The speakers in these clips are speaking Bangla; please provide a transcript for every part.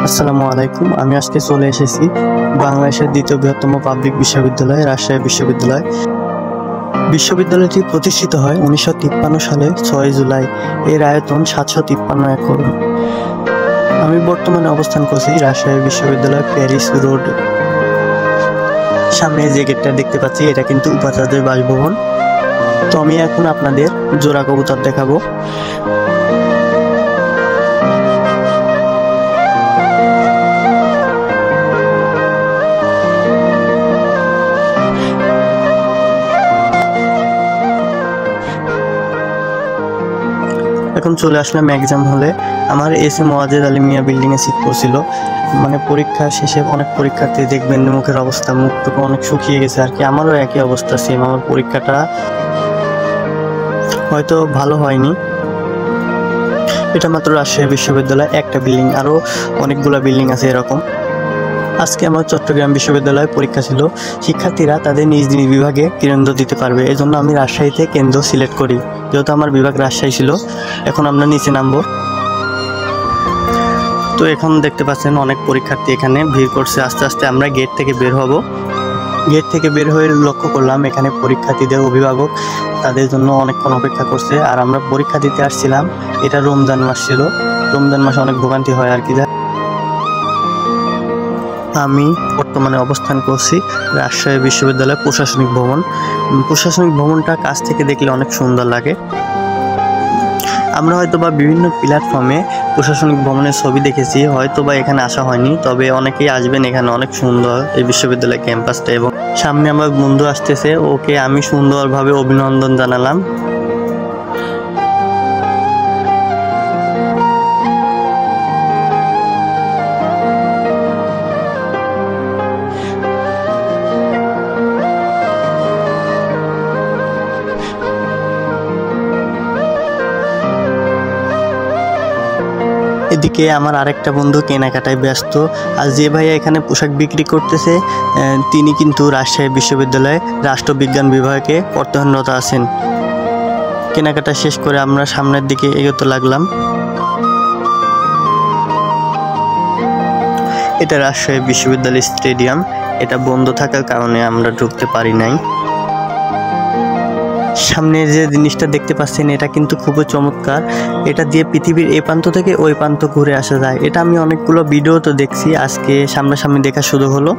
আসসালামু আলাইকুম। আমি আজকে চলে এসেছি বাংলাদেশের দ্বিতীয় বৃহত্তম পাবলিক বিশ্ববিদ্যালয় রাজশাহী বিশ্ববিদ্যালয়। বিশ্ববিদ্যালয়টি প্রতিষ্ঠিত হয় 1953 সালে 6 জুলাই। এর আয়তন 753 একর। আমি বর্তমানে অবস্থান করছি রাজশাহী বিশ্ববিদ্যালয় প্যারিস রোড। সামনে যে গেটটা দেখতে পাচ্ছি এটা কিন্তু উপাচার্যের বাসভবন। তো আমি এখন আপনাদের জোড়া কবুতর দেখাবো। এখন চলে আসলাম এক্সাম হলে। আমার এসএম ওয়াজেদ আলী মিয়া বিল্ডিংয়ে সিট পড়ছিল। মানে পরীক্ষা শেষে অনেক পরীক্ষার্থী দেখবেন মুখের অবস্থা, মুখটুকু অনেক শুকিয়ে গেছে আর কি। আমারও একই অবস্থা সেম। আমার পরীক্ষাটা হয়তো ভালো হয়নি। এটা মাত্র রাজশাহী বিশ্ববিদ্যালয় একটা বিল্ডিং, আরও অনেকগুলো বিল্ডিং আছে এরকম। আজকে আমার চট্টগ্রাম বিশ্ববিদ্যালয়ে পরীক্ষা ছিল। শিক্ষার্থীরা তাদের নিজ নিজ বিভাগে কেন্দ্র দিতে পারবে, এজন্য আমি রাজশাহীতে কেন্দ্র সিলেক্ট করি। যেহেতু আমার বিভাগ রাজশাহী ছিল। এখন আমরা নিচে নামবো। তো এখন দেখতে পাচ্ছেন অনেক পরীক্ষার্থী এখানে ভিড় করছে। আস্তে আস্তে আমরা গেট থেকে বের হব। গেট থেকে বের হয়ে লক্ষ্য করলাম এখানে পরীক্ষার্থীদের অভিভাবক তাদের জন্য অনেকক্ষণ অপেক্ষা করছে। আর আমরা পরীক্ষা দিতে আসছিলাম, এটা রমজান মাস ছিল। রমজান মাসে অনেক ভোগান্তি হয় আর কি। আমি বর্তমানে অবস্থান করছি রাজশাহী বিশ্ববিদ্যালয় প্রশাসনিক ভবন। প্রশাসনিক ভবনটা কাছ থেকে দেখলে অনেক সুন্দর লাগে। আমরা হয়তোবা বিভিন্ন প্ল্যাটফর্মে প্রশাসনিক ভবনের ছবি দেখেছি, হয়তোবা এখানে আসা হয়নি। তবে অনেকেই আসবেন, এখানে অনেক সুন্দর এই বিশ্ববিদ্যালয় ক্যাম্পাসটা। এবং সামনে আমার বন্ধু আসতেছে, ওকে আমি সুন্দরভাবে অভিনন্দন জানালাম। এদিকে আমার আরেকটা বন্ধু কেনাকাটায় ব্যস্ত। আর যে ভাইয়া এখানে পোশাক বিক্রি করতেছে তিনি কিন্তু রাজশাহী বিশ্ববিদ্যালয়ে রাষ্ট্রবিজ্ঞান বিভাগে অধ্যয়নরত আছেন। কেনাকাটা শেষ করে আমরা সামনের দিকে এগোতে লাগলাম। এটা রাজশাহী বিশ্ববিদ্যালয় স্টেডিয়াম। এটা বন্ধ থাকার কারণে আমরা ঢুকতে পারি নাই। সামনে যে জিনিসটা দেখতে পাচ্ছেন এটা কিন্তু খুবই চমৎকার। এটা দিয়ে পৃথিবীর এই প্রান্ত থেকে ওই প্রান্ত ঘুরে আসা যায়। এটা আমি অনেকগুলো ভিডিও তো দেখছি, আজকে সামনাসামনি দেখা শুরু হলো।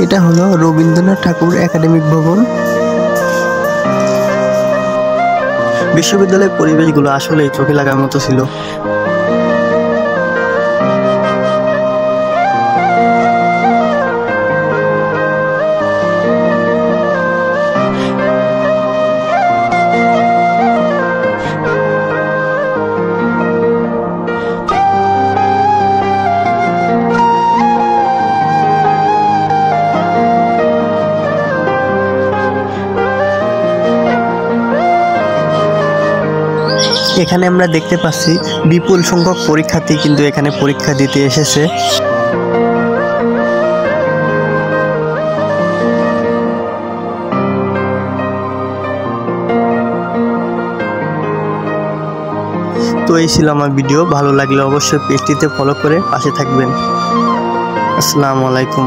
এটা হলো রবীন্দ্রনাথ ঠাকুর একাডেমিক ভবন। বিশ্ববিদ্যালয়ের পরিবেশগুলো আসলেই চোখে লাগার মতো ছিল। এখানে আমরা দেখতে পাচ্ছি বিপুল সংখ্যক পরীক্ষার্থী কিন্তু এখানে পরীক্ষা দিতে এসেছে। তো এই ছিল আমার ভিডিও। ভালো লাগলে অবশ্যই পেজটিতে ফলো করে পাশে থাকবেন। আসসালামু আলাইকুম।